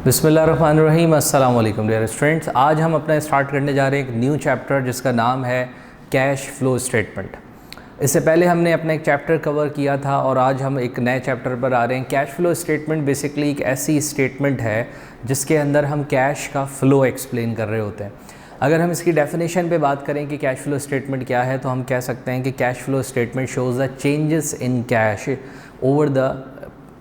बिस्मिल्लाहिर्रहमानिर्रहीम। अस्सलाम वालेकुम डियर स्टूडेंट्स। आज हम अपना स्टार्ट करने जा रहे हैं एक न्यू चैप्टर जिसका नाम है कैश फ्लो स्टेटमेंट। इससे पहले हमने अपना एक चैप्टर कवर किया था और आज हम एक नए चैप्टर पर आ रहे हैं। कैश फ्लो स्टेटमेंट बेसिकली एक ऐसी स्टेटमेंट है जिसके अंदर हम कैश का फ़्लो एक्सप्लेन कर रहे होते हैं। अगर हम इसकी डेफिनेशन पे बात करें कि कैश फ्लो स्टेटमेंट क्या है, तो हम कह सकते हैं कि cash flow statement shows the changes in cash over the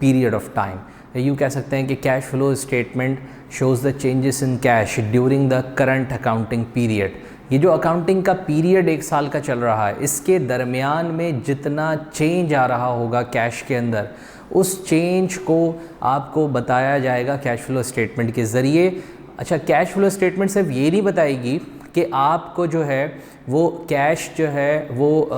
period of time. यूँ कह सकते हैं कि cash flow statement shows the changes in cash during the current accounting period. ये जो अकाउंटिंग का पीरियड एक साल का चल रहा है, इसके दरमियान में जितना चेंज आ रहा होगा कैश के अंदर, उस चेंज को आपको बताया जाएगा कैश फ्लो स्टेटमेंट के ज़रिए। अच्छा, कैश फ्लो स्टेटमेंट सिर्फ ये नहीं बताएगी कि आपको जो है वो कैश जो है वो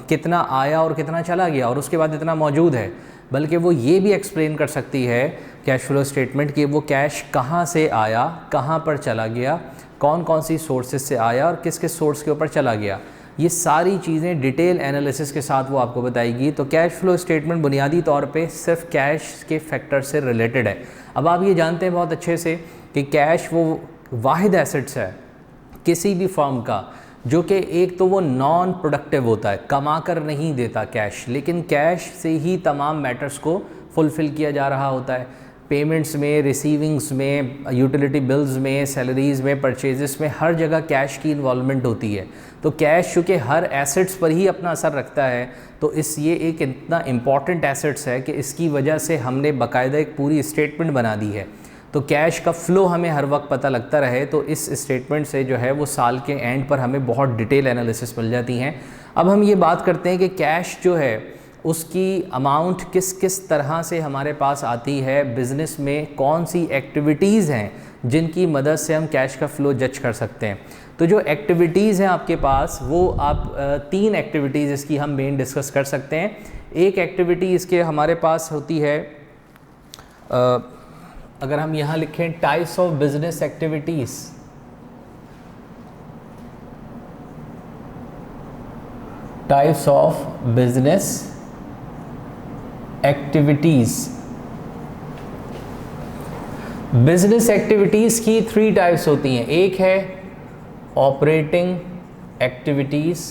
कितना आया और कितना चला गया और उसके बाद इतना मौजूद है, बल्कि वो ये भी एक्सप्लेन कर सकती है कैश फ्लो स्टेटमेंट कि वो कैश कहाँ से आया, कहाँ पर चला गया, कौन कौन सी सोर्सेज से आया और किस किस सोर्स के ऊपर चला गया। ये सारी चीज़ें डिटेल एनालिसिस के साथ वो आपको बताएगी। तो कैश फ्लो स्टेटमेंट बुनियादी तौर पे सिर्फ कैश के फैक्टर से रिलेटेड है। अब आप ये जानते हैं बहुत अच्छे से कि कैश वो वाहिद एसेट्स है किसी भी फर्म का जो कि एक तो वो नॉन प्रोडक्टिव होता है, कमा कर नहीं देता कैश, लेकिन कैश से ही तमाम मैटर्स को फुलफ़िल किया जा रहा होता है। पेमेंट्स में, रिसीविंग्स में, यूटिलिटी बिल्स में, सैलरीज़ में, परचेजेस में, हर जगह कैश की इन्वॉल्वमेंट होती है। तो कैश चूँकि हर एसेट्स पर ही अपना असर रखता है, तो ये एक इतना इम्पॉर्टेंट एसेट्स है कि इसकी वजह से हमने बाकायदा एक पूरी स्टेटमेंट बना दी है। तो कैश का फ़्लो हमें हर वक्त पता लगता रहे, तो इस स्टेटमेंट से जो है वो साल के एंड पर हमें बहुत डिटेल एनालिसिस मिल जाती हैं। अब हम ये बात करते हैं कि कैश जो है उसकी अमाउंट किस किस तरह से हमारे पास आती है, बिज़नेस में कौन सी एक्टिविटीज़ हैं जिनकी मदद से हम कैश का फ़्लो जज कर सकते हैं। तो जो एक्टिविटीज़ हैं आपके पास, वो आप तीन एक्टिविटीज़ इसकी हम मेन डिस्कस कर सकते हैं। एक एक्टिविटी इसके हमारे पास होती है, अगर हम यहाँ लिखें types of business activities, types of business activities. Business activities की 3 टाइप्स होती हैं। एक है ऑपरेटिंग एक्टिविटीज़,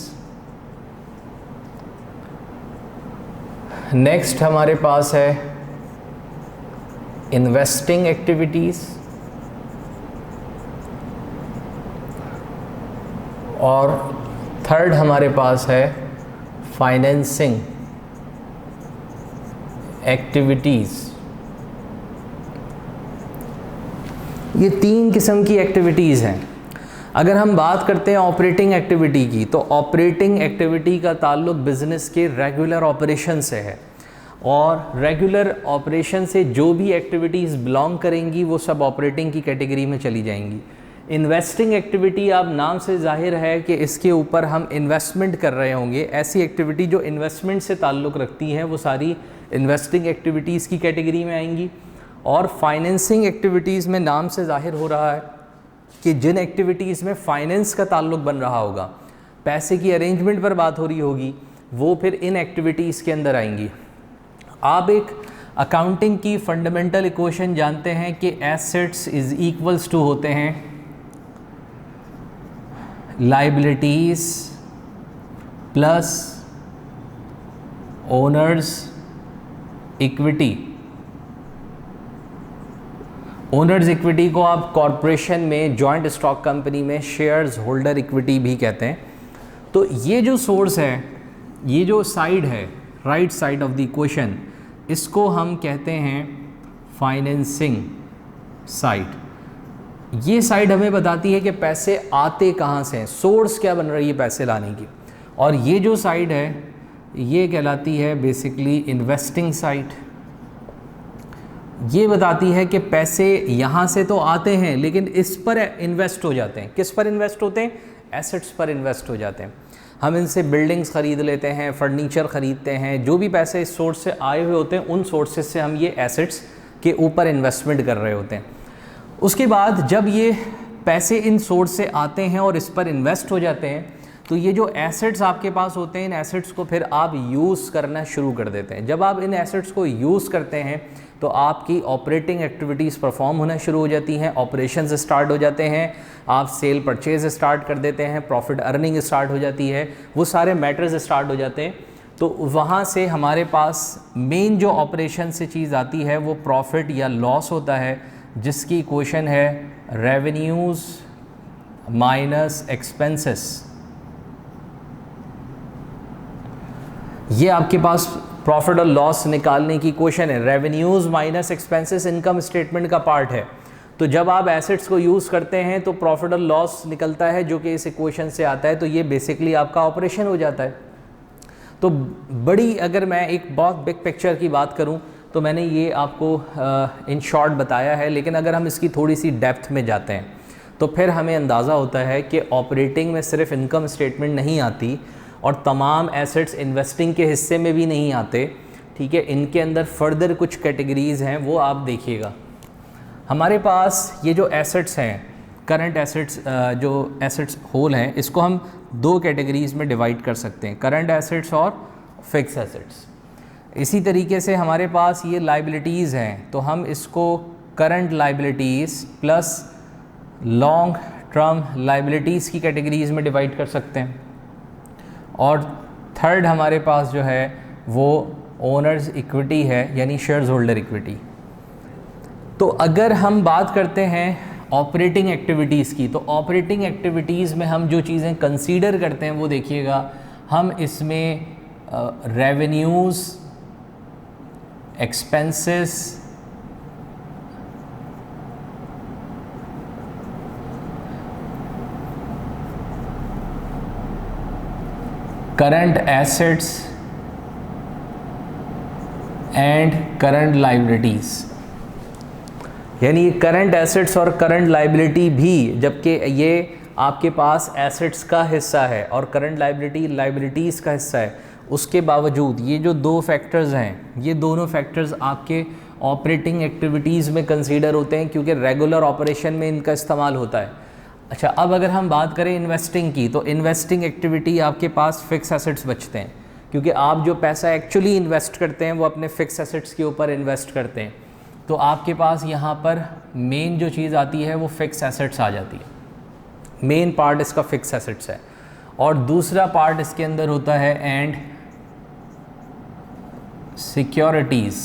नेक्स्ट हमारे पास है इन्वेस्टिंग एक्टिविटीज़, और थर्ड हमारे पास है फाइनेंसिंग एक्टिविटीज़। ये 3 किस्म की एक्टिविटीज़ हैं। अगर हम बात करते हैं ऑपरेटिंग एक्टिविटी की, तो ऑपरेटिंग एक्टिविटी का ताल्लुक बिज़नेस के रेगुलर ऑपरेशन से है, और रेगुलर ऑपरेशन से जो भी एक्टिविटीज़ बिलोंग करेंगी वो सब ऑपरेटिंग की कैटेगरी में चली जाएंगी। इन्वेस्टिंग एक्टिविटी, अब नाम से जाहिर है कि इसके ऊपर हम इन्वेस्टमेंट कर रहे होंगे। ऐसी एक्टिविटी जो इन्वेस्टमेंट से ताल्लुक़ रखती हैं वो सारी इन्वेस्टिंग एक्टिविटीज़ की कैटेगरी में आएंगी। और फाइनेंसिंग एक्टिविटीज़ में नाम से जाहिर हो रहा है कि जिन एक्टिविटीज़ में फ़ाइनेंस का ताल्लुक़ बन रहा होगा, पैसे की अरेंजमेंट पर बात हो रही होगी, वो फिर इन एक्टिविटीज़ के अंदर आएंगी। आप एक अकाउंटिंग की फंडामेंटल इक्वेशन जानते हैं कि एसेट्स इज़ इक्वल्स टू होते हैं liabilities plus owners equity. Owners equity को आप कॉरपोरेशन में, जॉइंट स्टॉक कंपनी में शेयर्स होल्डर इक्विटी भी कहते हैं। तो ये जो सोर्स है, ये जो साइड है, right side of the equation, इसको हम कहते हैं फाइनेंसिंग साइड। ये साइड हमें बताती है कि पैसे आते कहाँ से हैं, सोर्स क्या बन रही है पैसे लाने की। और ये जो साइड है ये कहलाती है बेसिकली इन्वेस्टिंग साइड। ये बताती है कि पैसे यहाँ से तो आते हैं लेकिन इस पर इन्वेस्ट हो जाते हैं। किस पर इन्वेस्ट होते हैं? एसेट्स पर इन्वेस्ट हो जाते हैं। हम इनसे बिल्डिंग्स ख़रीद लेते हैं, फर्नीचर ख़रीदते हैं, जो भी पैसे इस सोर्स से आए हुए होते हैं उन सोर्सेज से हम ये एसेट्स के ऊपर इन्वेस्टमेंट कर रहे होते हैं। उसके बाद जब ये पैसे इन सोर्स से आते हैं और इस पर इन्वेस्ट हो जाते हैं, तो ये जो एसेट्स आपके पास होते हैं, इन एसेट्स को फिर आप यूज़ करना शुरू कर देते हैं। जब आप इन एसेट्स को यूज़ करते हैं, तो आपकी ऑपरेटिंग एक्टिविटीज़ परफॉर्म होना शुरू हो जाती हैं, ऑपरेशंस स्टार्ट हो जाते हैं, आप सेल परचेज स्टार्ट कर देते हैं, प्रॉफिट अर्निंग स्टार्ट हो जाती है, वो सारे मैटर्स स्टार्ट हो जाते हैं। तो वहाँ से हमारे पास मेन जो ऑपरेशन से चीज़ आती है वो प्रॉफिट या लॉस होता है, जिसकी इक्वेशन है रेवेन्यूज़ माइनस एक्सपेंसेस। ये आपके पास प्रॉफिट और लॉस निकालने की इक्वेशन है। Revenues minus expenses income statement का पार्ट है। तो जब आप एसेट्स को यूज़ करते हैं तो प्रॉफिट और लॉस निकलता है जो कि इस इक्वेशन से आता है। तो ये बेसिकली आपका ऑपरेशन हो जाता है। तो बड़ी अगर मैं एक बहुत बिग पिक्चर की बात करूं तो मैंने ये आपको इन शॉर्ट बताया है, लेकिन अगर हम इसकी थोड़ी सी डेप्थ में जाते हैं तो फिर हमें अंदाज़ा होता है कि ऑपरेटिंग में सिर्फ इनकम स्टेटमेंट नहीं आती और तमाम एसेट्स इन्वेस्टिंग के हिस्से में भी नहीं आते। ठीक है, इनके अंदर फर्दर कुछ कैटेगरीज़ हैं, वो आप देखिएगा। हमारे पास ये जो एसेट्स हैं, करंट एसेट्स, जो एसेट्स होल हैं, इसको हम दो कैटेगरीज़ में डिवाइड कर सकते हैं, करंट एसेट्स और फिक्स एसेट्स। इसी तरीके से हमारे पास ये लाइबिलिटीज़ हैं, तो हम इसको current liabilities plus long term liabilities की कैटेगरीज़ में डिवाइड कर सकते हैं। और थर्ड हमारे पास जो है वो ओनर्स इक्विटी है, यानी शेयर्स होल्डर इक्विटी। तो अगर हम बात करते हैं ऑपरेटिंग एक्टिविटीज़ की, तो ऑपरेटिंग एक्टिविटीज़ में हम जो चीज़ें कंसीडर करते हैं वो देखिएगा, हम इसमें revenues, expenses, current assets and current liabilities, यानी करंट एसेट्स और करंट लाइबिलिटी भी, जबकि ये आपके पास एसेट्स का हिस्सा है और करंट लाइबिलिटी लाइबिलिटीज़ का हिस्सा है, उसके बावजूद ये जो दो फैक्टर्स हैं, ये दोनों फैक्टर्स आपके ऑपरेटिंग एक्टिविटीज़ में कंसीडर होते हैं, क्योंकि रेगुलर ऑपरेशन में इनका इस्तेमाल होता है। अच्छा, अब अगर हम बात करें इन्वेस्टिंग की, तो इन्वेस्टिंग एक्टिविटी आपके पास फिक्स एसेट्स बचते हैं, क्योंकि आप जो पैसा एक्चुअली इन्वेस्ट करते हैं वो अपने फिक्स एसेट्स के ऊपर इन्वेस्ट करते हैं। तो आपके पास यहाँ पर मेन जो चीज़ आती है वो फिक्स एसेट्स आ जाती है, मेन पार्ट इसका फिक्स एसेट्स है। और दूसरा पार्ट इसके अंदर होता है एंड सिक्योरिटीज़।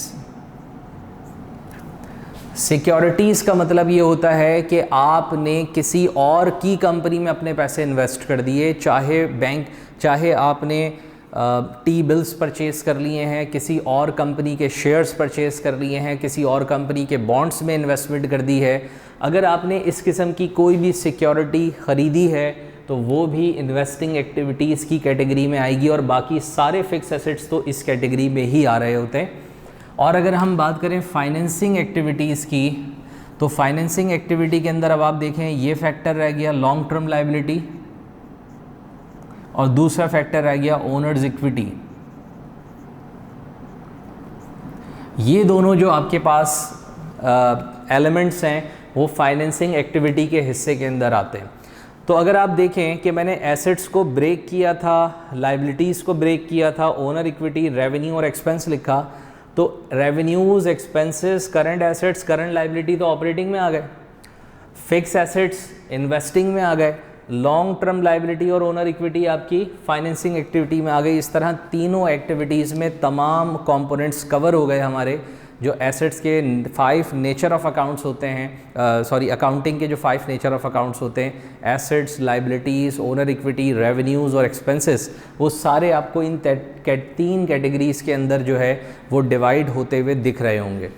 सिक्योरिटीज़ का मतलब ये होता है कि आपने किसी और की कंपनी में अपने पैसे इन्वेस्ट कर दिए, चाहे बैंक, चाहे आपने टी बिल्स परचेज़ कर लिए हैं, किसी और कंपनी के शेयर्स परचेज़ कर लिए हैं, किसी और कंपनी के बॉन्ड्स में इन्वेस्टमेंट कर दी है। अगर आपने इस किस्म की कोई भी सिक्योरिटी ख़रीदी है तो वो भी इन्वेस्टिंग एक्टिविटीज़ की कैटेगरी में आएगी, और बाकी सारे फिक्स एसेट्स तो इस कैटेगरी में ही आ रहे होते हैं। और अगर हम बात करें फाइनेंसिंग एक्टिविटीज़ की, तो फाइनेंसिंग एक्टिविटी के अंदर अब आप देखें ये फैक्टर रह गया लॉन्ग टर्म लाइबिलिटी, और दूसरा फैक्टर रह गया ओनर्स इक्विटी। ये दोनों जो आपके पास एलिमेंट्स हैं वो फाइनेंसिंग एक्टिविटी के हिस्से के अंदर आते हैं। तो अगर आप देखें कि मैंने एसेट्स को ब्रेक किया था, लाइबिलिटीज़ को ब्रेक किया था, ओनर इक्विटी, रेवेन्यू और एक्सपेंस लिखा, तो revenues, expenses, current assets, current liability तो ऑपरेटिंग में आ गए, फिक्स एसेट्स इन्वेस्टिंग में आ गए, लॉन्ग टर्म लाइबिलिटी और ओनर इक्विटी आपकी फाइनेंसिंग एक्टिविटी में आ गई। इस तरह तीनों एक्टिविटीज़ में तमाम कंपोनेंट्स कवर हो गए हमारे। जो एसेट्स के 5 नेचर ऑफ अकाउंट्स होते हैं, अकाउंटिंग के जो 5 नेचर ऑफ अकाउंट्स होते हैं, assets, liabilities, owner equity, revenues और एक्सपेंसेस, वो सारे आपको इन 3 कैटेगरीज़ के अंदर जो है वो डिवाइड होते हुए दिख रहे होंगे।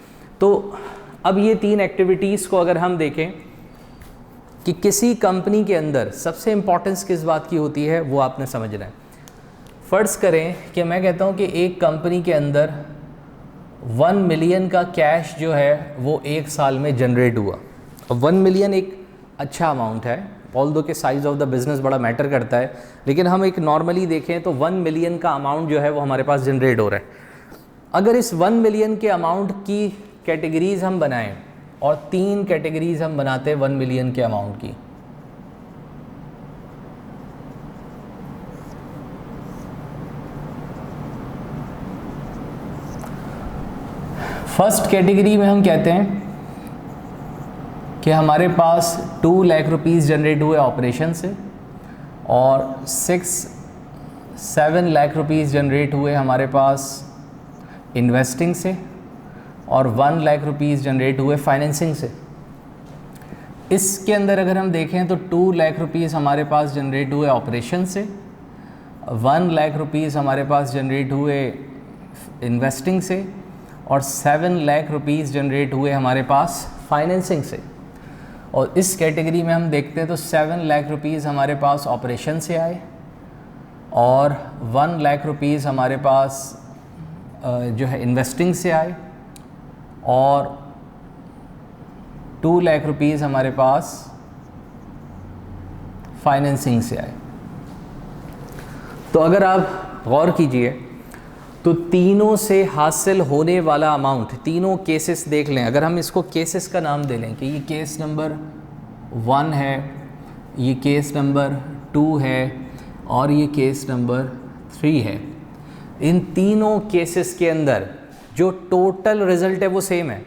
तो अब ये 3 एक्टिविटीज़ को अगर हम देखें कि किसी कंपनी के अंदर सबसे इम्पॉर्टेंस किस बात की होती है वो आपने समझना है। फ़र्ज़ करें कि मैं कहता हूँ कि एक कंपनी के अंदर 1 मिलियन का कैश जो है वो 1 साल में जनरेट हुआ। अब 1 मिलियन एक अच्छा अमाउंट है, ऑल्दो के साइज़ ऑफ द बिज़नेस बड़ा मैटर करता है, लेकिन हम एक नॉर्मली देखें तो 1 मिलियन का अमाउंट जो है वो हमारे पास जनरेट हो रहा है। अगर इस 1 मिलियन के अमाउंट की कैटेगरीज़ हम बनाएं और 3 कैटेगरीज़ हम बनाते हैं 1 मिलियन के अमाउंट की, फर्स्ट कैटेगरी में हम कहते हैं कि हमारे पास 2 लाख रुपीज़ जनरेट हुए ऑपरेशन से और 6-7 लाख रुपीज़ जनरेट हुए हमारे पास इन्वेस्टिंग से और 1 लाख रुपीज़ जनरेट हुए फाइनेंसिंग से। इसके अंदर अगर हम देखें तो 2 लाख रुपीज़ हमारे पास जनरेट हुए ऑपरेशन से, 1 लाख रुपीज़ हमारे पास जनरेट हुए इन्वेस्टिंग से और 7 लाख रुपीज़ जनरेट हुए हमारे पास फाइनेंसिंग से। और इस कैटेगरी में हम देखते हैं तो 7 लाख रुपीज़ हमारे पास ऑपरेशन से आए और 1 लाख रुपीज़ हमारे पास जो है इन्वेस्टिंग से आए और 2 लाख रुपीज़ हमारे पास फाइनेंसिंग से आए। तो अगर आप गौर कीजिए तो तीनों से हासिल होने वाला अमाउंट, तीनों केसेस देख लें, अगर हम इसको केसेस का नाम दे लें कि ये केस नंबर 1 है, ये केस नंबर 2 है और ये केस नंबर 3 है। इन तीनों केसेस के अंदर जो टोटल रिज़ल्ट है वो सेम है,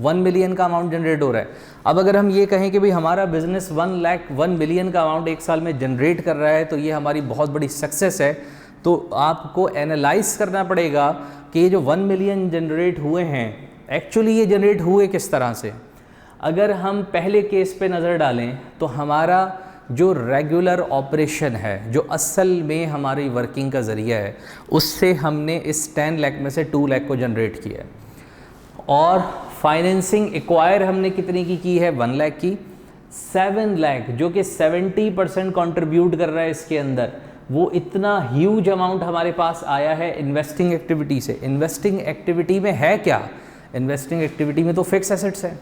1 मिलियन का अमाउंट जनरेट हो रहा है। अब अगर हम ये कहें कि भाई हमारा बिज़नेस 1 मिलियन का अमाउंट एक साल में जनरेट कर रहा है तो ये हमारी बहुत बड़ी सक्सेस है, तो आपको एनालाइज करना पड़ेगा कि ये जो 1 मिलियन जनरेट हुए हैं एक्चुअली ये जनरेट हुए किस तरह से। अगर हम पहले केस पे नज़र डालें तो हमारा जो रेगुलर ऑपरेशन है, जो असल में हमारी वर्किंग का ज़रिया है, उससे हमने इस 10 लाख में से 2 लाख को जनरेट किया है और फाइनेंसिंग एक्वायर हमने कितने की है 1 लाख की। 7 लाख जो कि 70% कंट्रीब्यूट कर रहा है इसके अंदर, वो इतना ह्यूज अमाउंट हमारे पास आया है इन्वेस्टिंग एक्टिविटी से। इन्वेस्टिंग एक्टिविटी में है क्या? इन्वेस्टिंग एक्टिविटी में तो फिक्स एसेट्स है,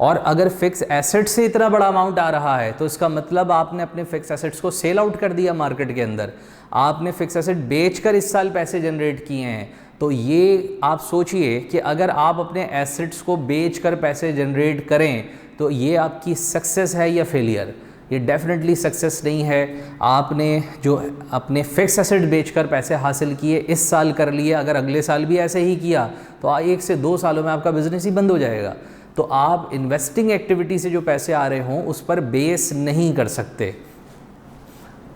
और अगर फिक्स एसेट से इतना बड़ा अमाउंट आ रहा है तो इसका मतलब आपने अपने फिक्स एसेट्स को सेल आउट कर दिया मार्केट के अंदर, आपने फिक्स एसेट बेचकर इस साल पैसे जनरेट किए हैं। तो ये आप सोचिए कि अगर आप अपने एसेट्स को बेचकर पैसे जनरेट करें तो ये आपकी सक्सेस है या फेलियर? ये डेफिनेटली सक्सेस नहीं है। आपने जो अपने फिक्स एसेट बेचकर पैसे हासिल किए इस साल कर लिए, अगर अगले साल भी ऐसे ही किया तो 1 से 2 सालों में आपका बिजनेस ही बंद हो जाएगा। तो आप इन्वेस्टिंग एक्टिविटी से जो पैसे आ रहे हों उस पर बेस नहीं कर सकते।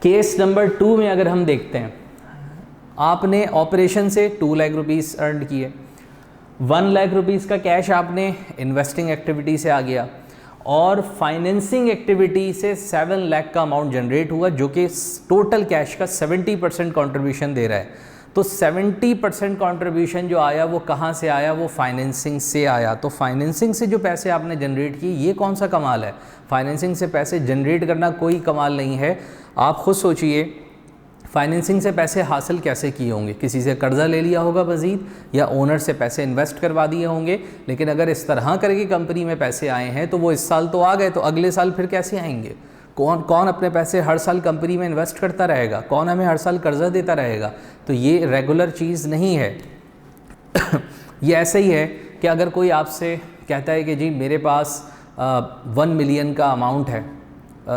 केस नंबर 2 में अगर हम देखते हैं, आपने ऑपरेशन से 2 लाख रुपीज़ अर्न किए, 1 लाख रुपीज़ का कैश आपने इन्वेस्टिंग एक्टिविटी से आ गया और फाइनेंसिंग एक्टिविटी से 7 लाख का अमाउंट जनरेट हुआ जो कि टोटल कैश का 70% कंट्रीब्यूशन दे रहा है। तो 70% कंट्रीब्यूशन जो आया वो कहाँ से आया? वो फाइनेंसिंग से आया। तो फाइनेंसिंग से जो पैसे आपने जनरेट किए ये कौन सा कमाल है? फाइनेंसिंग से पैसे जनरेट करना कोई कमाल नहीं है। आप खुद सोचिए फाइनेंसिंग से पैसे हासिल कैसे किए होंगे? किसी से कर्ज़ा ले लिया होगा मज़ीद, या ओनर से पैसे इन्वेस्ट करवा दिए होंगे। लेकिन अगर इस तरह करके कंपनी में पैसे आए हैं तो वो इस साल तो आ गए, तो अगले साल फिर कैसे आएंगे? कौन अपने पैसे हर साल कंपनी में इन्वेस्ट करता रहेगा? कौन हमें हर साल कर्ज़ा देता रहेगा? तो ये रेगुलर चीज़ नहीं है। ये ऐसे ही है कि अगर कोई आपसे कहता है कि जी मेरे पास 1 मिलियन का अमाउंट है,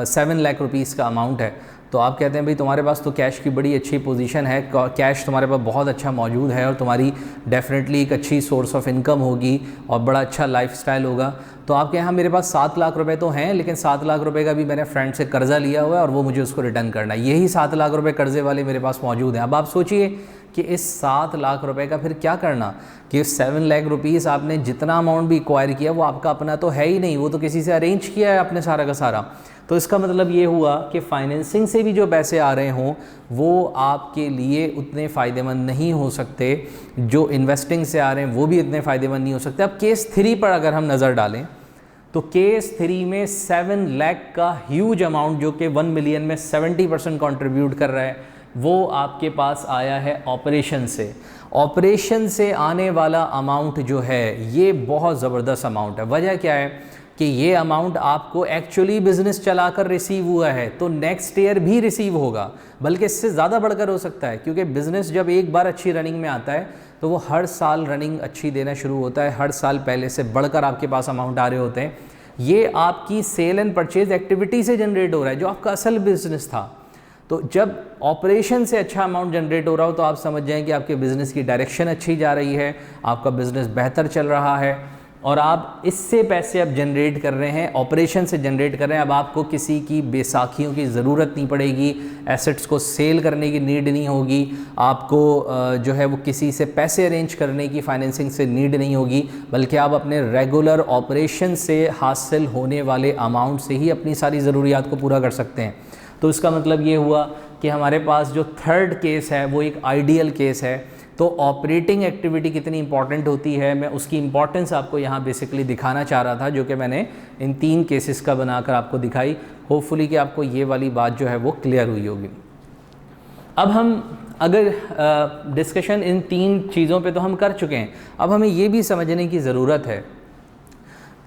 7 लाख रुपीज़ का अमाउंट है, तो आप कहते हैं भाई तुम्हारे पास तो कैश की बड़ी अच्छी पोजीशन है, कैश तुम्हारे पास बहुत अच्छा मौजूद है और तुम्हारी डेफिनेटली एक अच्छी सोर्स ऑफ इनकम होगी और बड़ा अच्छा लाइफस्टाइल होगा। तो आप कहें हाँ मेरे पास 7 लाख रुपए तो हैं, लेकिन 7 लाख रुपए का भी मैंने फ्रेंड से कर्ज़ा लिया हुआ है और वो मुझे उसको रिटर्न करना है। यही 7 लाख रुपए कर्ज़े वाले मेरे पास मौजूद हैं। अब आप सोचिए कि इस 7 लाख रुपए का फिर क्या करना, कि 7 लाख रुपीज़ आपने जितना अमाउंट भी एक्वायर किया वो आपका अपना तो है ही नहीं, वो तो किसी से अरेंज किया है आपने सारा का सारा। तो इसका मतलब ये हुआ कि फाइनेंसिंग से भी जो पैसे आ रहे हों वो आपके लिए उतने फ़ायदेमंद नहीं हो सकते, जो इन्वेस्टिंग से आ रहे हैं वो भी इतने फ़ायदेमंद नहीं हो सकते। अब केस 3 पर अगर हम नज़र डालें तो केस 3 में 7 लाख का ह्यूज अमाउंट जो कि 1 मिलियन में 70% कंट्रीब्यूट कर रहा है, वो आपके पास आया है ऑपरेशन से। ऑपरेशन से आने वाला अमाउंट जो है ये बहुत ज़बरदस्त अमाउंट है। वजह क्या है कि ये अमाउंट आपको एक्चुअली बिज़नेस चलाकर रिसीव हुआ है, तो नेक्स्ट ईयर भी रिसीव होगा, बल्कि इससे ज़्यादा बढ़कर हो सकता है, क्योंकि बिज़नेस जब एक बार अच्छी रनिंग में आता है तो वो हर साल रनिंग अच्छी देना शुरू होता है, हर साल पहले से बढ़कर आपके पास अमाउंट आ रहे होते हैं। ये आपकी सेल एंड परचेज एक्टिविटी से जनरेट हो रहा है जो आपका असल बिज़नेस था। तो जब ऑपरेशन से अच्छा अमाउंट जनरेट हो रहा हो तो आप समझ जाएं कि आपके बिज़नेस की डायरेक्शन अच्छी जा रही है, आपका बिज़नेस बेहतर चल रहा है और आप इससे पैसे अब जनरेट कर रहे हैं, ऑपरेशन से जनरेट कर रहे हैं। अब आपको किसी की बैसाखियों की ज़रूरत नहीं पड़ेगी, एसेट्स को सेल करने की नीड नहीं होगी, आपको जो है वो किसी से पैसे अरेंज करने की फाइनेंसिंग से नीड नहीं होगी, बल्कि आप अपने रेगुलर ऑपरेशन से हासिल होने वाले अमाउंट से ही अपनी सारी ज़रूरियात को पूरा कर सकते हैं। तो इसका मतलब ये हुआ कि हमारे पास जो थर्ड केस है वो एक आइडियल केस है। तो ऑपरेटिंग एक्टिविटी कितनी इंपॉर्टेंट होती है, मैं उसकी इंपॉर्टेंस आपको यहाँ बेसिकली दिखाना चाह रहा था, जो कि मैंने इन 3 केसेस का बनाकर आपको दिखाई। होपफुली कि आपको ये वाली बात जो है वो क्लियर हुई होगी। अब हम अगर डिस्कशन इन 3 चीज़ों पे तो हम कर चुके हैं, अब हमें ये भी समझने की ज़रूरत है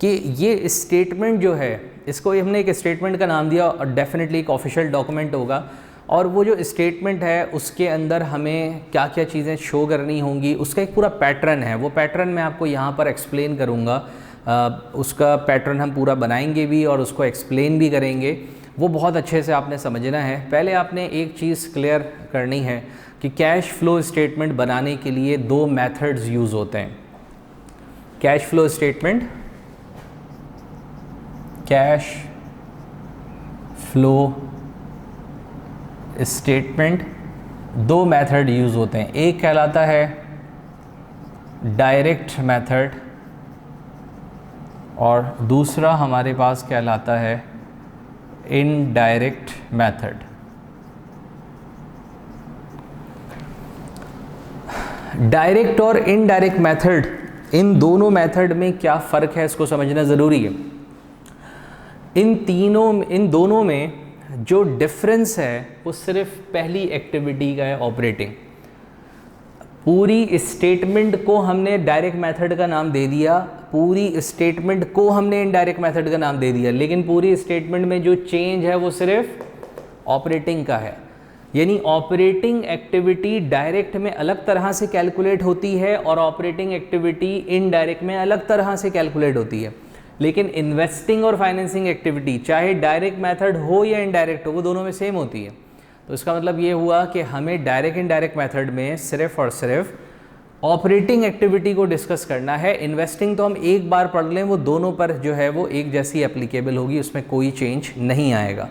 कि ये स्टेटमेंट जो है, इसको हमने एक स्टेटमेंट का नाम दिया और डेफिनेटली एक ऑफिशियल डॉक्यूमेंट होगा, और वो जो स्टेटमेंट है उसके अंदर हमें क्या क्या चीज़ें शो करनी होंगी, उसका एक पूरा पैटर्न है। वो पैटर्न मैं आपको यहाँ पर एक्सप्लेन करूँगा, उसका पैटर्न हम पूरा बनाएंगे भी और उसको एक्सप्लेन भी करेंगे। वो बहुत अच्छे से आपने समझना है। पहले आपने एक चीज़ क्लियर करनी है कि कैश फ्लो स्टेटमेंट बनाने के लिए 2 मेथड्स यूज़ होते हैं। Cash flow statement, cash flow statement 2 method use होते हैं। एक कहलाता है डायरेक्ट मेथड और दूसरा हमारे पास कहलाता है इनडायरेक्ट मेथड। डायरेक्ट और इनडायरेक्ट मेथड, इन दोनों मेथड में क्या फ़र्क है इसको समझना ज़रूरी है। इन दोनों में जो डिफरेंस है वो सिर्फ पहली एक्टिविटी का है, ऑपरेटिंग। पूरी स्टेटमेंट को हमने डायरेक्ट मेथड का नाम दे दिया, पूरी स्टेटमेंट को हमने इनडायरेक्ट मेथड का नाम दे दिया, लेकिन पूरी स्टेटमेंट में जो चेंज है वो सिर्फ ऑपरेटिंग का है। यानी ऑपरेटिंग एक्टिविटी डायरेक्ट में अलग तरह से कैलकुलेट होती है और ऑपरेटिंग एक्टिविटी इनडायरेक्ट में अलग तरह से कैलकुलेट होती है। लेकिन इन्वेस्टिंग और फाइनेंसिंग एक्टिविटी चाहे डायरेक्ट मेथड हो या इनडायरेक्ट हो, वो दोनों में सेम होती है। तो इसका मतलब ये हुआ कि हमें डायरेक्ट इनडायरेक्ट मेथड में सिर्फ और सिर्फ ऑपरेटिंग एक्टिविटी को डिस्कस करना है। इन्वेस्टिंग तो हम एक बार पढ़ लें, वो दोनों पर जो है वो एक जैसी एप्लीकेबल होगी, उसमें कोई चेंज नहीं आएगा।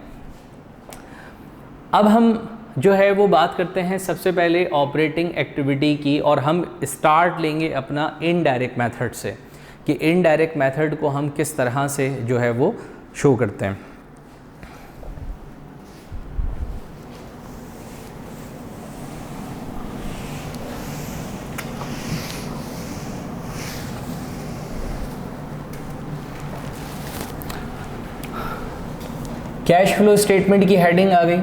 अब हम जो है वो बात करते हैं सबसे पहले ऑपरेटिंग एक्टिविटी की, और हम स्टार्ट लेंगे अपना इनडायरेक्ट मेथड से कि इनडायरेक्ट मेथड को हम किस तरह से जो है वो शो करते हैं। कैश फ्लो स्टेटमेंट की हेडिंग आ गई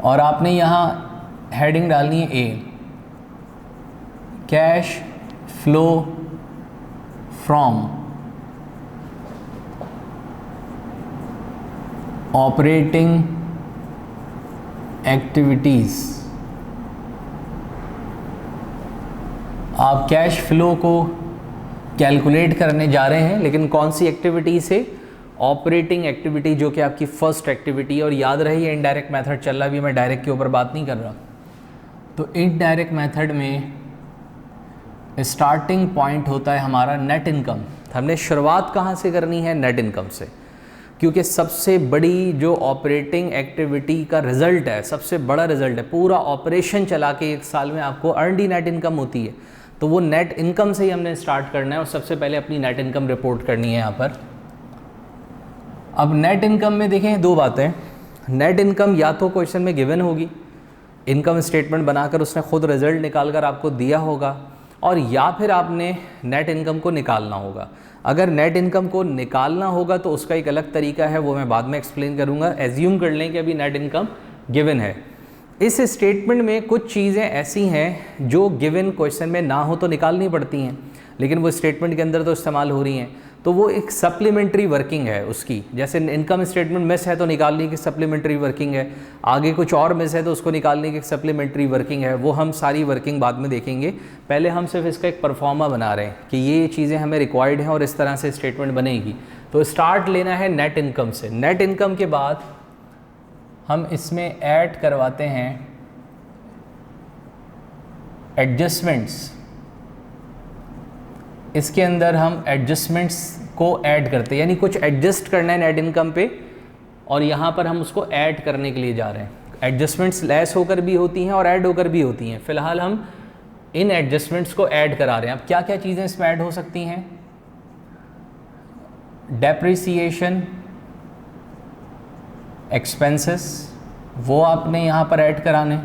और आपने यहाँ हेडिंग डालनी है ए, cash flow from operating activities. आप कैश फ्लो को कैलकुलेट करने जा रहे हैं, लेकिन कौन सी एक्टिविटी से? ऑपरेटिंग एक्टिविटी, जो कि आपकी फर्स्ट एक्टिविटी। और याद रही है इनडायरेक्ट मेथड चल रहा है, अभी मैं डायरेक्ट के ऊपर बात नहीं कर रहा। तो इनडायरेक्ट मेथड में स्टार्टिंग पॉइंट होता है हमारा नेट इनकम। हमने शुरुआत कहाँ से करनी है? नेट इनकम से, क्योंकि सबसे बड़ी जो ऑपरेटिंग एक्टिविटी का रिज़ल्ट है, सबसे बड़ा रिज़ल्ट है, पूरा ऑपरेशन चला के 1 साल में आपको अर्नड नेट इनकम होती है, तो वो नेट इनकम से ही हमने स्टार्ट करना है और सबसे पहले अपनी नेट इनकम रिपोर्ट करनी है यहाँ पर। अब नेट इनकम में देखें 2 बातें। नेट इनकम या तो क्वेश्चन में गिवन होगी, इनकम स्टेटमेंट बनाकर उसने खुद रिजल्ट निकाल कर आपको दिया होगा, और या फिर आपने नेट इनकम को निकालना होगा। अगर नेट इनकम को निकालना होगा तो उसका एक अलग तरीका है, वो मैं बाद में एक्सप्लेन करूँगा। एज्यूम कर लें कि अभी नेट इनकम गिवन है। इस स्टेटमेंट में कुछ चीज़ें ऐसी हैं जो गिवन क्वेश्चन में ना हो तो निकालनी पड़ती हैं, लेकिन वो स्टेटमेंट के अंदर तो इस्तेमाल हो रही हैं, तो वो एक सप्लीमेंट्री वर्किंग है उसकी। जैसे इनकम स्टेटमेंट मिस है तो निकालने की सप्लीमेंट्री वर्किंग है, आगे कुछ और मिस है तो उसको निकालने की सप्लीमेंट्री वर्किंग है। वो हम सारी वर्किंग बाद में देखेंगे, पहले हम सिर्फ इसका एक परफॉर्मा बना रहे हैं कि ये चीज़ें हमें रिक्वायर्ड हैं और इस तरह से स्टेटमेंट बनेगी। तो स्टार्ट लेना है नेट इनकम से। नेट इनकम के बाद हम इसमें ऐड करवाते हैं एडजस्टमेंट्स। इसके अंदर हम एडजस्टमेंट्स को ऐड करते हैं, यानी कुछ एडजस्ट करना है नेट इनकम पे, और यहाँ पर हम उसको ऐड करने के लिए जा रहे हैं। एडजस्टमेंट्स लेस होकर भी होती हैं और ऐड होकर भी होती हैं। फ़िलहाल हम इन एडजस्टमेंट्स को ऐड करा रहे हैं। अब क्या क्या चीज़ें इसमें ऐड हो सकती हैं? डेप्रिसिएशन एक्सपेंसेस, वो आपने यहाँ पर ऐड कराने।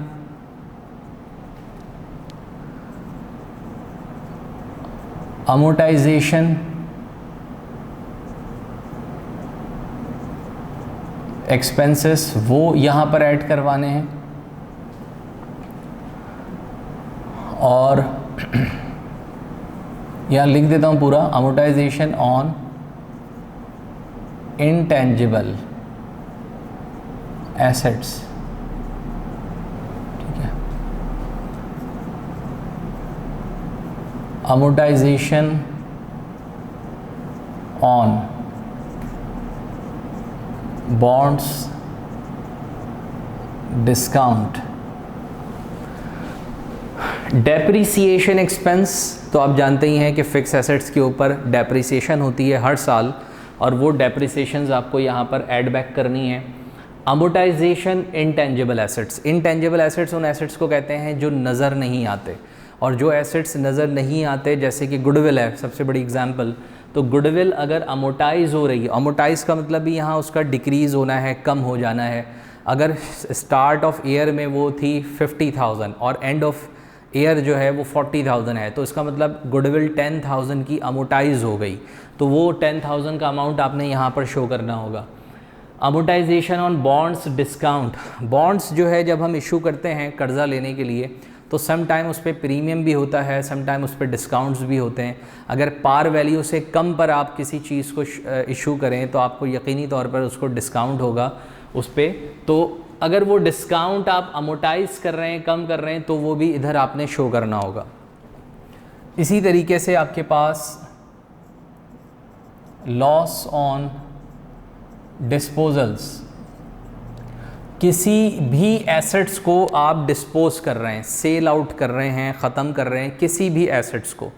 अमोर्टाइजेशन एक्सपेंसेस, वो यहाँ पर ऐड करवाने हैं। और यहाँ लिख देता हूँ पूरा, अमोर्टाइजेशन ऑन इंटेंजिबल एसेट्स, ठीक है। Amortisation on bonds discount. Depreciation expense, तो आप जानते ही हैं कि फ़िक्स एसेट्स के ऊपर डेप्रिसिएशन होती है हर साल, और वो डेप्रिसिएशंस आपको यहाँ पर ऐड बैक करनी है। Amortisation intangible assets, intangible assets उन एसेट्स को कहते हैं जो नज़र नहीं आते, और जो एसेट्स नज़र नहीं आते जैसे कि गुडविल है सबसे बड़ी एग्जांपल, तो गुडविल अगर अमोर्टाइज हो रही है, अमोर्टाइज का मतलब भी यहाँ उसका डिक्रीज़ होना है, कम हो जाना है। अगर स्टार्ट ऑफ ईयर में वो थी 50,000 और एंड ऑफ ईयर जो है वो 40,000 है, तो इसका मतलब गुडविल 10,000 की अमोर्टाइज हो गई, तो वो 10,000 का अमाउंट आपने यहाँ पर शो करना होगा। Amortisation on bonds discount, bonds जो है जब हम इशू करते हैं कर्ज़ा लेने के लिए, तो सम टाइम उस पर प्रीमियम भी होता है, सम टाइम उस पर डिस्काउंट्स भी होते हैं। अगर पार वैल्यू से कम पर आप किसी चीज़ को इशू करें तो आपको यकीनी तौर पर उसको डिस्काउंट होगा उस पर। तो अगर वो डिस्काउंट आप अमोर्टाइज कर रहे हैं, कम कर रहे हैं, तो वो भी इधर आपने शो करना होगा। इसी तरीके से आपके पास लॉस ऑन डिस्पोजल्स, किसी भी एसेट्स को आप डिस्पोज कर रहे हैं, सेल आउट कर रहे हैं, ख़त्म कर रहे हैं किसी भी एसेट्स को,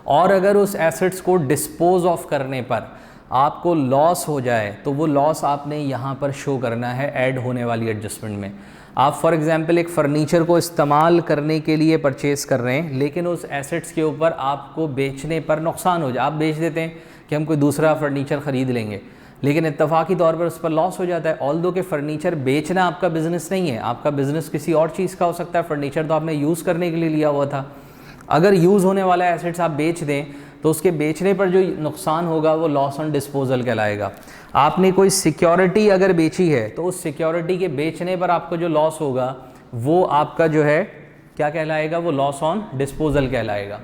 और अगर उस एसेट्स को डिस्पोज ऑफ करने पर आपको लॉस हो जाए तो वो लॉस आपने यहाँ पर शो करना है ऐड होने वाली एडजस्टमेंट में। आप फॉर एग्जांपल एक फ़र्नीचर को इस्तेमाल करने के लिए परचेज़ कर रहे हैं, लेकिन उस एसेट्स के ऊपर आपको बेचने पर नुकसान हो जाए, आप बेच देते हैं कि हम कोई दूसरा फ़र्नीचर ख़रीद लेंगे, लेकिन इत्तफ़ाक़ी तौर पर उस पर लॉस हो जाता है। ऑल्दो कि फ़र्नीचर बेचना आपका बिज़नेस नहीं है, आपका बिज़नेस किसी और चीज़ का हो सकता है, फ़र्नीचर तो आपने यूज़ करने के लिए लिया हुआ था। अगर यूज़ होने वाला एसेट्स आप बेच दें तो उसके बेचने पर जो नुकसान होगा वो लॉस ऑन डिस्पोजल कहलाएगा। आपने कोई सिक्योरिटी अगर बेची है तो उस सिक्योरिटी के बेचने पर आपको जो लॉस होगा वो आपका जो है क्या कहलाएगा, वो लॉस ऑन डिस्पोजल कहलाएगा।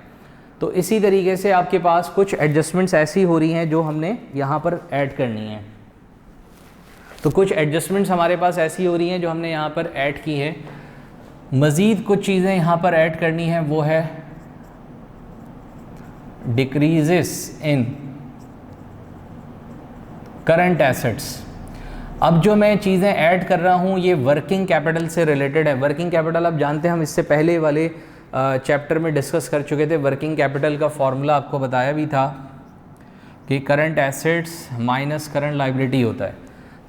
तो इसी तरीके से आपके पास कुछ एडजस्टमेंट्स ऐसी हो रही हैं जो हमने यहाँ पर ऐड करनी है। तो कुछ एडजस्टमेंट्स हमारे पास ऐसी हो रही हैं जो हमने यहाँ पर ऐड की है। मज़ीद कुछ चीज़ें यहाँ पर ऐड करनी है, वो है डिक्रीजेस इन करंट एसेट्स। अब जो मैं चीज़ें ऐड कर रहा हूँ ये वर्किंग कैपिटल से रिलेटेड है। वर्किंग कैपिटल आप जानते हैं, हम इससे पहले वाले चैप्टर में डिस्कस कर चुके थे। वर्किंग कैपिटल का फॉर्मूला आपको बताया भी था कि current assets minus current liability होता है।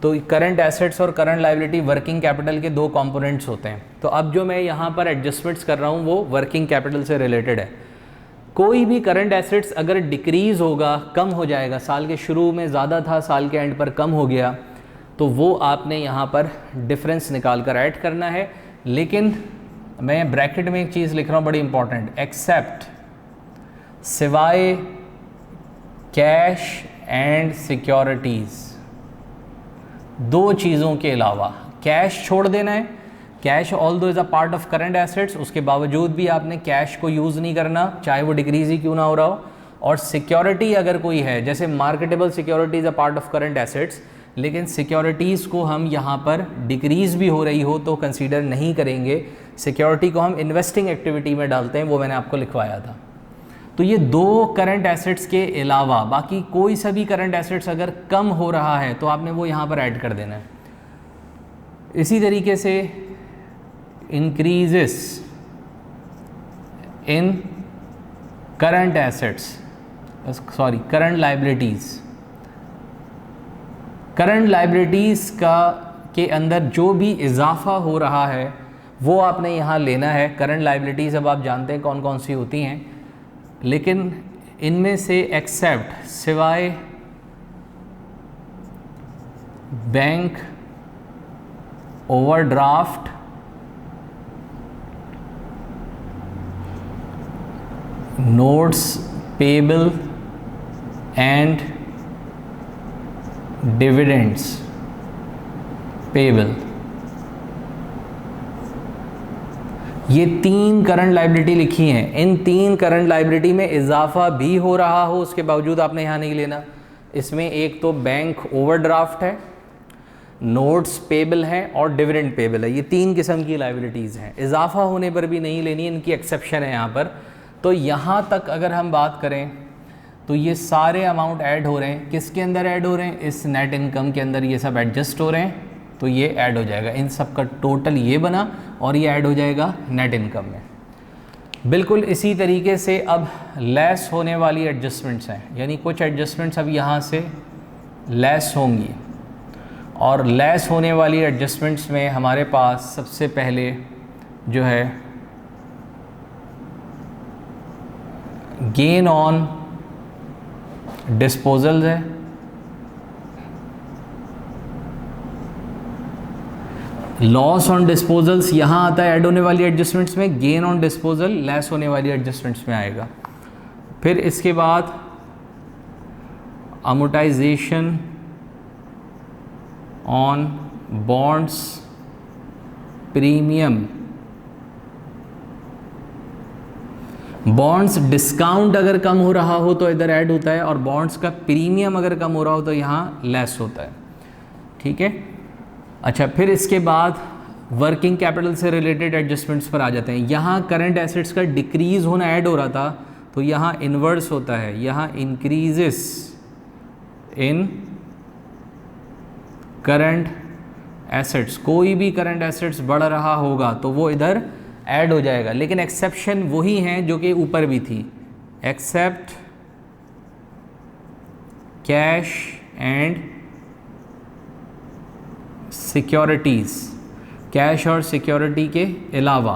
तो करंट एसेट्स और करंट लायबिलिटी वर्किंग कैपिटल के दो कंपोनेंट्स होते हैं। तो अब जो मैं यहाँ पर एडजस्टमेंट्स कर रहा हूँ वो वर्किंग कैपिटल से रिलेटेड है। कोई भी करंट एसेट्स अगर डिक्रीज़ होगा, कम हो जाएगा, साल के शुरू में ज़्यादा था, साल के एंड पर कम हो गया, तो वो आपने यहाँ पर डिफरेंस निकाल कर ऐड करना है। लेकिन मैं ब्रैकेट में एक चीज़ लिख रहा हूँ बड़ी इंपॉर्टेंट, एक्सेप्ट, सिवाय कैश एंड सिक्योरिटीज़, दो चीज़ों के अलावा। कैश छोड़ देना है, cash although is a part of current assets, उसके बावजूद भी आपने कैश को यूज़ नहीं करना, चाहे वो डिक्रीज़ ही क्यों ना हो रहा हो। और सिक्योरिटी अगर कोई है, जैसे marketable security is a part of current assets, लेकिन सिक्योरिटीज़ को हम यहाँ पर डिक्रीज़ भी हो रही हो तो कंसीडर नहीं करेंगे। सिक्योरिटी को हम इन्वेस्टिंग एक्टिविटी में डालते हैं, वो मैंने आपको लिखवाया था। तो ये दो करंट एसेट्स के अलावा बाकी कोई सा भी करंट एसेट्स अगर कम हो रहा है तो आपने वो यहाँ पर ऐड कर देना है। इसी तरीके से इंक्रीजेस इन current assets, sorry current liabilities. Current liabilities के अंदर जो भी इजाफा हो रहा है वो आपने यहाँ लेना है। करंट लाइबिलिटीज़ अब आप जानते हैं कौन कौन सी होती हैं, लेकिन इनमें से एक्सेप्ट, सिवाय bank overdraft, notes payable and dividends payable, ये 3 करंट लाइबिलिटी लिखी हैं। इन 3 करंट लाइबिलिटी में इजाफा भी हो रहा हो उसके बावजूद आपने यहाँ नहीं लेना। इसमें एक तो बैंक ओवरड्राफ्ट है, नोट्स पेबल हैं और डिविडेंड पेबल है। ये 3 किस्म की लाइबिलिटीज़ हैं। इजाफा होने पर भी नहीं लेनी, इनकी एक्सेप्शन है यहाँ पर। तो यहाँ तक अगर हम बात करें तो ये सारे अमाउंट ऐड हो रहे हैं। किसके अंदर ऐड हो रहे हैं? इस नेट इनकम के अंदर ये सब एडजस्ट हो रहे हैं, तो ये ऐड हो जाएगा। इन सब का टोटल ये बना और ये ऐड हो जाएगा नेट इनकम में। बिल्कुल इसी तरीके से अब लेस होने वाली एडजस्टमेंट्स हैं, यानी कुछ एडजस्टमेंट्स अब यहाँ से लेस होंगी। और लेस होने वाली एडजस्टमेंट्स में हमारे पास सबसे पहले जो है गेन ऑन डिस्पोजल्स है, लॉस ऑन डिस्पोजल्स यहाँ आता है ऐड होने वाली एडजस्टमेंट्स में, गेन ऑन डिस्पोजल लेस होने वाली एडजस्टमेंट्स में आएगा। फिर इसके बाद amortisation on bonds premium, bonds discount अगर कम हो रहा हो तो इधर ऐड होता है, और बॉन्ड्स का प्रीमियम अगर कम हो रहा हो तो यहाँ लेस होता है। ठीक है। अच्छा, फिर इसके बाद वर्किंग कैपिटल से रिलेटेड एडजस्टमेंट्स पर आ जाते हैं। यहाँ करंट एसेट्स का डिक्रीज होना ऐड हो रहा था, तो यहाँ इन्वर्स होता है, यहाँ इंक्रीजेस इन करंट एसेट्स। कोई भी करंट एसेट्स बढ़ रहा होगा तो वो इधर ऐड हो जाएगा, लेकिन एक्सेप्शन वही हैं जो कि ऊपर भी थी, except cash and securities, cash और सिक्योरिटी के अलावा।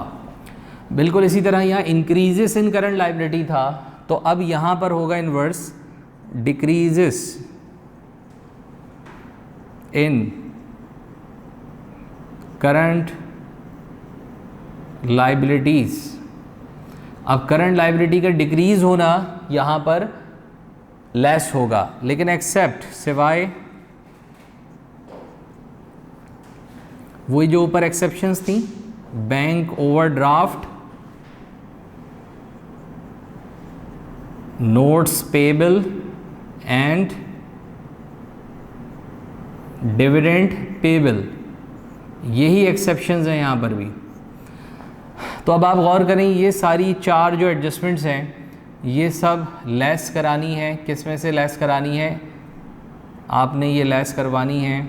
बिल्कुल इसी तरह यहाँ इंक्रीजेस इन करंट लाइबिलिटी था, तो अब यहाँ पर होगा इन्वर्स, डिक्रीजेस इन करंट लाइबिलिटीज़। अब करंट लाइबिलिटी का डिक्रीज होना यहाँ पर लेस होगा, लेकिन एक्सेप्ट, सिवाय वही जो ऊपर एक्सेप्शंस थी, bank overdraft, notes payable and dividend payable, यही एक्सेप्शंस हैं यहाँ पर भी। तो अब आप गौर करें, ये सारी 4 जो एडजस्टमेंट्स हैं ये सब लेस करानी है। किस में से लेस करानी है? आपने ये लेस करवानी है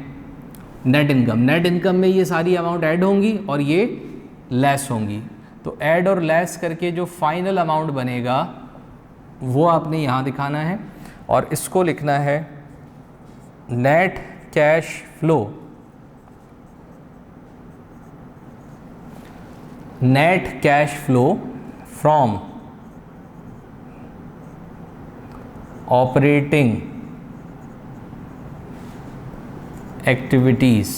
नेट इनकम। नेट इनकम में ये सारी अमाउंट ऐड होंगी और ये लेस होंगी। तो ऐड और लेस करके जो फाइनल अमाउंट बनेगा वो आपने यहाँ दिखाना है, और इसको लिखना है net cash flow. Net cash flow from operating activities.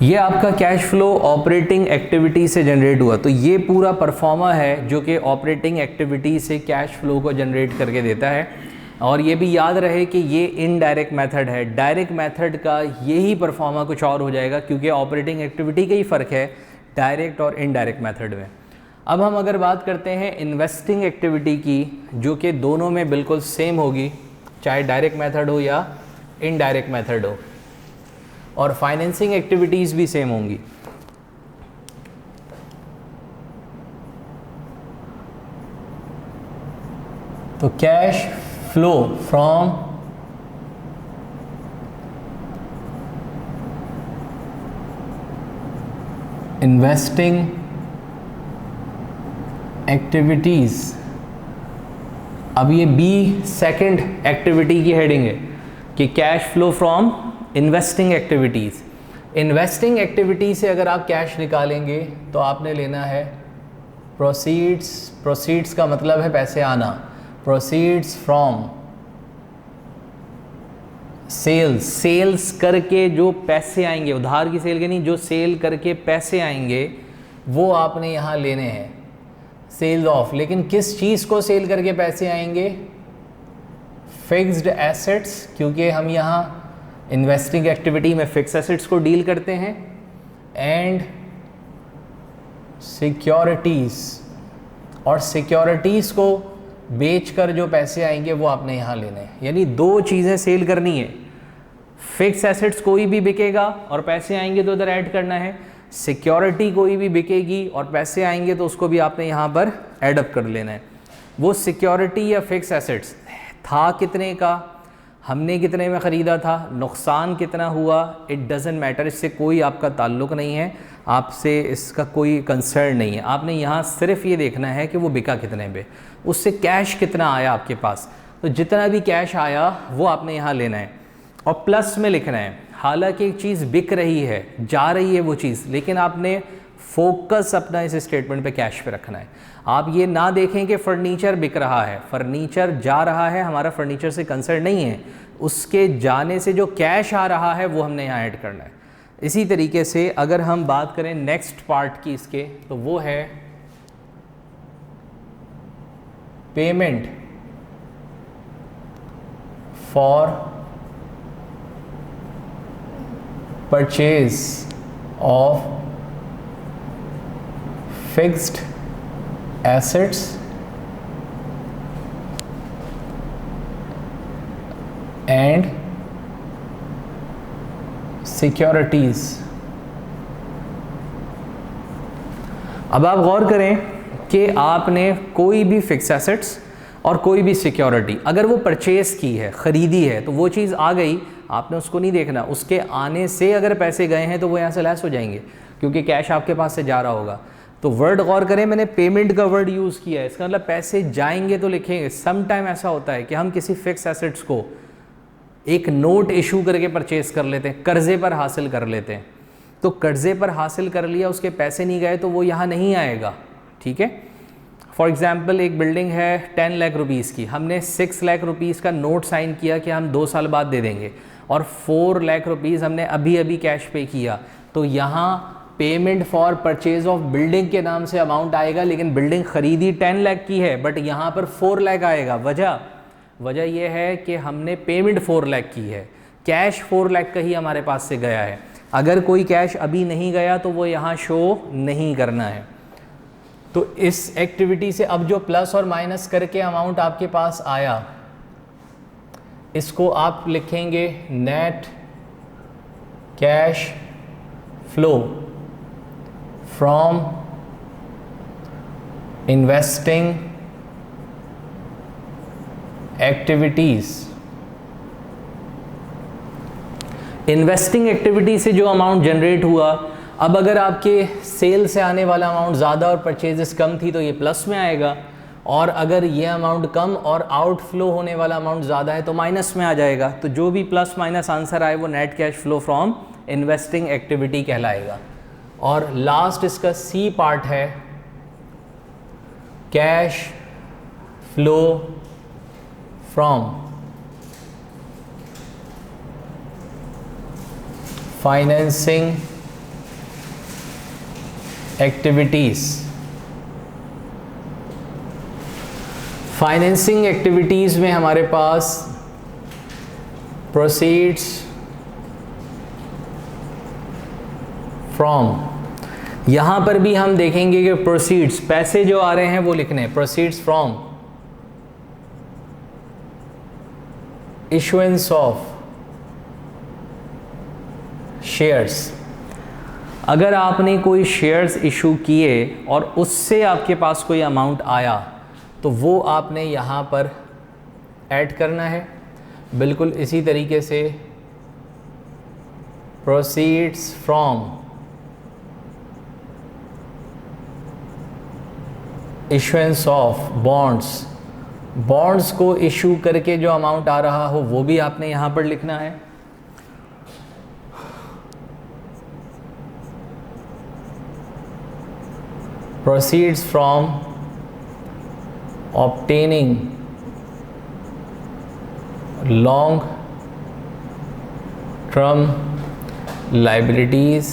ये आपका कैश फ्लो ऑपरेटिंग एक्टिविटी से जनरेट हुआ, तो ये पूरा परफॉर्मा है जो कि ऑपरेटिंग एक्टिविटी से कैश फ्लो को जनरेट करके देता है। और ये भी याद रहे कि ये इनडायरेक्ट मेथड है, डायरेक्ट मेथड का यही परफॉर्मा कुछ और हो जाएगा, क्योंकि ऑपरेटिंग एक्टिविटी का ही फ़र्क है डायरेक्ट और इनडायरेक्ट मेथड में। अब हम अगर बात करते हैं इन्वेस्टिंग एक्टिविटी की, जो कि दोनों में बिल्कुल सेम होगी, चाहे डायरेक्ट मेथड हो या इनडायरेक्ट मेथड हो, और फाइनेंसिंग एक्टिविटीज़ भी सेम होंगी। तो cash flow from investing activities. अब ये बी सेकंड एक्टिविटी की हेडिंग है कि cash flow from investing activities. Investing activity से अगर आप कैश निकालेंगे तो आपने लेना है प्रोसीड्स। प्रोसीड्स का मतलब है पैसे आना। Proceeds from sales. सेल्स करके जो पैसे आएंगे, उधार की सेल के नहीं, जो सेल करके पैसे आएंगे वो आपने यहाँ लेने हैं। सेल्स ऑफ, लेकिन किस चीज़ को सेल करके पैसे आएंगे? फिक्स्ड एसेट्स, क्योंकि हम यहाँ इन्वेस्टिंग एक्टिविटी में फिक्स एसेट्स को डील करते हैं। एंड सिक्योरिटीज़, और सिक्योरिटीज़ को बेचकर जो पैसे आएंगे वो आपने यहाँ लेने हैं। यानी दो चीज़ें सेल करनी है। फिक्स एसेट्स कोई भी बिकेगा और पैसे आएंगे तो उधर ऐड करना है। सिक्योरिटी कोई भी बिकेगी और पैसे आएंगे तो उसको भी आपने यहाँ पर एडअप कर लेना है। वो सिक्योरिटी या फिक्स एसेट्स था कितने का, हमने कितने में ख़रीदा था, नुकसान कितना हुआ, इट डज़ंट मैटर। इससे कोई आपका ताल्लुक़ नहीं है, आपसे इसका कोई कंसर्न नहीं है। आपने यहाँ सिर्फ ये देखना है कि वो बिका कितने पे, उससे कैश कितना आया आपके पास। तो जितना भी कैश आया वो आपने यहाँ लेना है और प्लस में लिखना है। हालांकि एक चीज़ बिक रही है, जा रही है वो चीज़, लेकिन आपने फोकस अपना इस स्टेटमेंट पे कैश पे रखना है। आप ये ना देखें कि फर्नीचर बिक रहा है, फर्नीचर जा रहा है, हमारा फर्नीचर से कंसर्न नहीं है, उसके जाने से जो कैश आ रहा है वो हमने यहाँ ऐड करना है। इसी तरीके से अगर हम बात करें नेक्स्ट पार्ट की इसके, तो वो है payment for purchase of fixed assets and securities. अब आप गौर करें कि आपने कोई भी फिक्स एसेट्स और कोई भी सिक्योरिटी अगर वो परचेज की है, ख़रीदी है, तो वो चीज़ आ गई, आपने उसको नहीं देखना। उसके आने से अगर पैसे गए हैं तो वो यहाँ से लेस हो जाएंगे क्योंकि कैश आपके पास से जा रहा होगा। तो वर्ड गौर करें, मैंने पेमेंट का वर्ड यूज़ किया है, इसका मतलब पैसे जाएंगे तो लिखेंगे। सम टाइम ऐसा होता है कि हम किसी फिक्स एसेट्स को एक नोट इशू करके परचेज़ कर लेते हैं, कर्ज़े पर हासिल कर लेते हैं। तो कर्ज़े पर हासिल कर लिया, उसके पैसे नहीं गए तो वो यहाँ नहीं आएगा, ठीक है। फॉर एग्ज़ाम्पल एक बिल्डिंग है 10 लाख रुपीज़ की, हमने 6 लाख रुपीज़ का नोट साइन किया कि हम 2 साल बाद दे देंगे, और 4 लाख रुपीज़ हमने अभी अभी कैश पे किया। तो यहाँ payment for purchase of building के नाम से अमाउंट आएगा, लेकिन बिल्डिंग ख़रीदी 10 लाख की है, बट यहाँ पर 4 लाख आएगा। वजह यह है कि हमने पेमेंट 4 लाख की है, कैश 4 लाख का ही हमारे पास से गया है। अगर कोई कैश अभी नहीं गया तो वो यहाँ शो नहीं करना है। तो इस एक्टिविटी से अब जो प्लस और माइनस करके अमाउंट आपके पास आया, इसको आप लिखेंगे net cash flow from investing activities. Investing activity से जो अमाउंट जनरेट हुआ, अब अगर आपके सेल से आने वाला अमाउंट ज़्यादा और परचेजेस कम थी तो ये प्लस में आएगा, और अगर ये अमाउंट कम और आउटफ्लो होने वाला अमाउंट ज़्यादा है तो माइनस में आ जाएगा। तो जो भी प्लस माइनस आंसर आए वो net cash flow from investing activity कहलाएगा। और लास्ट इसका सी पार्ट है cash flow from financing activities. Financing activities में हमारे पास प्रोसीड्स फ्रॉम, यहाँ पर भी हम देखेंगे कि प्रोसीड्स, पैसे जो आ रहे हैं वो लिखने हैं। Proceeds from issuance of shares. अगर आपने कोई शेयर्स इशू किए और उससे आपके पास कोई अमाउंट आया तो वो आपने यहाँ पर ऐड करना है। बिल्कुल इसी तरीके से proceeds from issuance of bonds, bonds को इशू करके जो अमाउंट आ रहा हो वो भी आपने यहाँ पर लिखना है। Proceeds from obtaining long term liabilities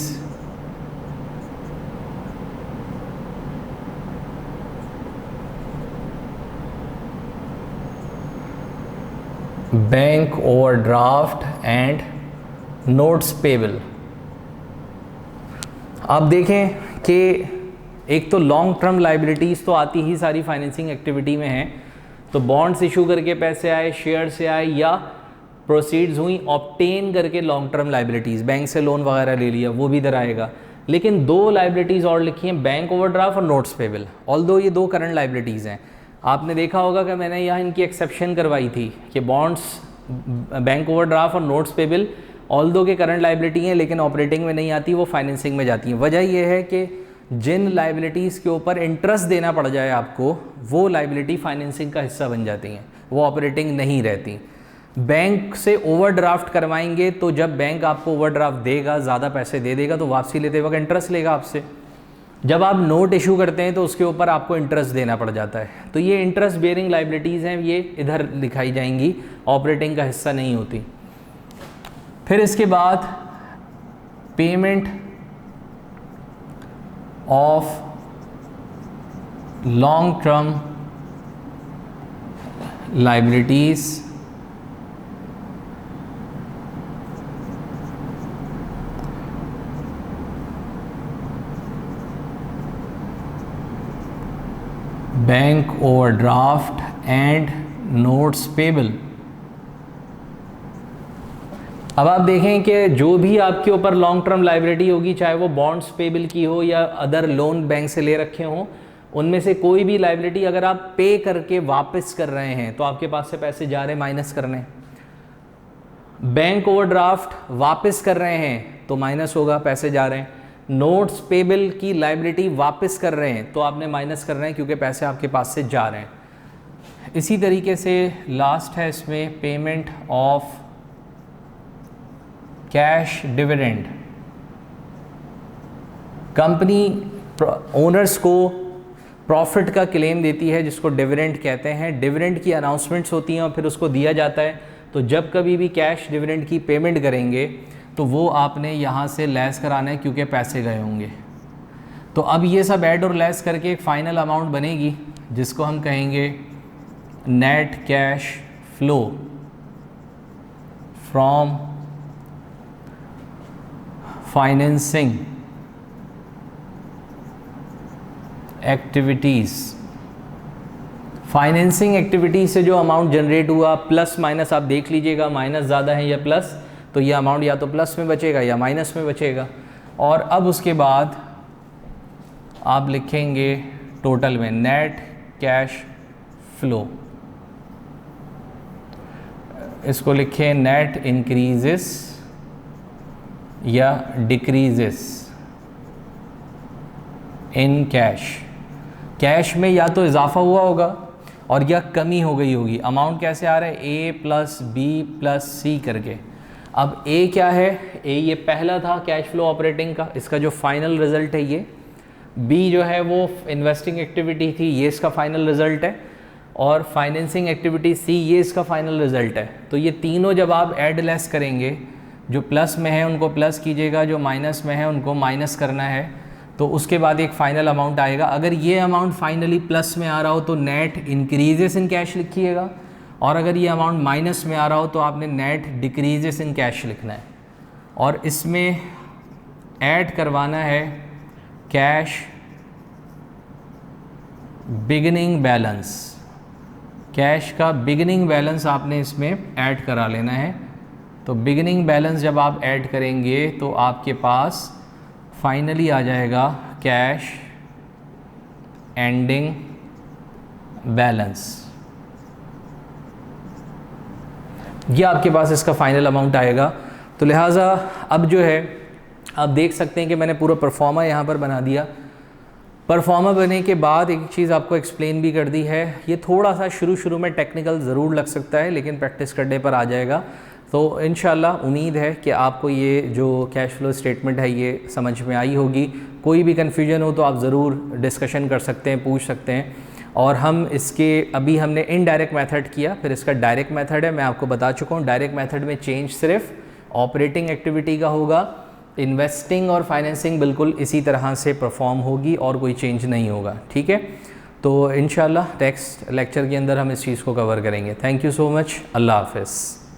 bank overdraft and notes payable. आप देखें कि एक तो लॉन्ग टर्म लाइबिलिटीज़ तो आती ही सारी फाइनेंसिंग एक्टिविटी में है, तो बॉन्ड्स इशू करके पैसे आए, शेयर से आए, या प्रोसीड्स हुई ऑब्टेन करके लॉन्ग टर्म लाइबिलिटीज़, बैंक से लोन वगैरह ले लिया, वो भी इधर आएगा। लेकिन दो लाइबिलिटीज़ और लिखी हैं, बैंक ओवरड्राफ्ट और नोट्स पेबल। ऑल्दो ये दो करंट लाइबिलिटीज़ हैं। आपने देखा होगा कि मैंने यहाँ इनकी एक्सेप्शन करवाई थी कि बॉन्ड्स, बैंक ओवरड्राफ्ट और नोट्स पेबल ऑल्दो के करंट लाइबिलिटी हैं लेकिन ऑपरेटिंग में नहीं आती, वो फाइनेंसिंग में जाती हैं। वजह यह है कि जिन लाइबिलिटीज़ के ऊपर इंटरेस्ट देना पड़ जाए आपको, वो लाइबिलिटी फाइनेंसिंग का हिस्सा बन जाती हैं, वो ऑपरेटिंग नहीं रहती। बैंक से ओवरड्राफ्ट करवाएंगे तो जब बैंक आपको ओवरड्राफ्ट देगा, ज़्यादा पैसे दे देगा, तो वापसी लेते वक्त इंटरेस्ट लेगा आपसे। जब आप नोट इशू करते हैं तो उसके ऊपर आपको इंटरेस्ट देना पड़ जाता है। तो ये इंटरेस्ट बेयरिंग लाइबिलिटीज़ हैं, ये इधर दिखाई जाएंगी, ऑपरेटिंग का हिस्सा नहीं होती। फिर इसके बाद payment of long term liabilities bank overdraft and notes payable. अब आप देखें कि जो भी आपके ऊपर लॉन्ग टर्म लाइबिलिटी होगी, चाहे वो बॉन्ड्स पेबल की हो या अदर लोन बैंक से ले रखे हों, उनमें से कोई भी लाइबिलिटी अगर आप पे करके वापस कर रहे हैं तो आपके पास से पैसे जा रहे हैं माइनस करने। बैंक ओवरड्राफ्ट वापस कर रहे हैं तो माइनस होगा, पैसे जा रहे हैं। नोट्स पेबल की लाइबिलिटी वापस कर रहे हैं तो आपने माइनस कर रहे हैं क्योंकि पैसे आपके पास से जा रहे हैं। इसी तरीके से लास्ट है इसमें payment of cash dividend. Company owners को प्रॉफिट का क्लेम देती है जिसको डिविडेंड कहते हैं। डिविडेंड की अनाउंसमेंट्स होती हैं और फिर उसको दिया जाता है। तो जब कभी भी कैश डिविडेंड की पेमेंट करेंगे तो वो आपने यहाँ से लेस कराना है क्योंकि पैसे गए होंगे। तो अब ये सब ऐड और लेस करके एक फ़ाइनल अमाउंट बनेगी जिसको हम कहेंगे net cash flow from financing activities. Financing activities से जो अमाउंट जनरेट हुआ, प्लस माइनस आप देख लीजिएगा, माइनस ज़्यादा है या प्लस, तो ये अमाउंट या तो प्लस में बचेगा या माइनस में बचेगा। और अब उसके बाद आप लिखेंगे टोटल में नेट कैश फ्लो, इसको लिखें नेट इंक्रीजेस या डिक्रीजेस इन कैश। कैश में या तो इजाफा हुआ होगा और या कमी हो गई होगी। अमाउंट कैसे आ रहा है, ए प्लस बी प्लस सी करके। अब ए क्या है, ए ये पहला था कैश फ्लो ऑपरेटिंग का, इसका जो फाइनल रिजल्ट है ये। बी जो है वो इन्वेस्टिंग एक्टिविटी थी, ये इसका फाइनल रिजल्ट है। और फाइनेंसिंग एक्टिविटी सी, ये इसका फाइनल रिजल्ट है। तो ये तीनों जब आप ऐड लेस करेंगे, जो प्लस में है उनको प्लस कीजिएगा, जो माइनस में है उनको माइनस करना है, तो उसके बाद एक फ़ाइनल अमाउंट आएगा। अगर ये अमाउंट फाइनली प्लस में आ रहा हो तो नेट इंक्रीजेस इन कैश लिखिएगा, और अगर ये अमाउंट माइनस में आ रहा हो तो आपने नेट डिक्रीजेस इन कैश लिखना है। और इसमें ऐड करवाना है कैश बिगिनिंग बैलेंस। कैश का बिगिनिंग बैलेंस आपने इसमें ऐड करा लेना है। तो बिगिनिंग बैलेंस जब आप ऐड करेंगे तो आपके पास फाइनली आ जाएगा कैश एंडिंग बैलेंस। ये आपके पास इसका फाइनल अमाउंट आएगा। तो लिहाजा अब जो है आप देख सकते हैं कि मैंने पूरा परफॉर्मा यहाँ पर बना दिया। परफॉर्मर बनने के बाद एक चीज़ आपको एक्सप्लेन भी कर दी है, ये थोड़ा सा शुरू में टेक्निकल ज़रूर लग सकता है, लेकिन प्रैक्टिस करने पर आ जाएगा। तो इंशाल्लाह उम्मीद है कि आपको ये जो कैश फ्लो स्टेटमेंट है ये समझ में आई होगी। कोई भी कन्फ्यूजन हो तो आप ज़रूर डिस्कशन कर सकते हैं, पूछ सकते हैं। और हम इसके अभी हमने इनडायरेक्ट मेथड किया, फिर इसका डायरेक्ट मेथड है, मैं आपको बता चुका हूँ। डायरेक्ट मेथड में चेंज सिर्फ ऑपरेटिंग एक्टिविटी का होगा, इन्वेस्टिंग और फाइनेंसिंग बिल्कुल इसी तरह से परफॉर्म होगी और कोई चेंज नहीं होगा, ठीक है। तो इंशाल्लाह नेक्स्ट लेक्चर के अंदर हम इस चीज़ को कवर करेंगे। थैंक यू सो मच, अल्लाह हाफ़िज़।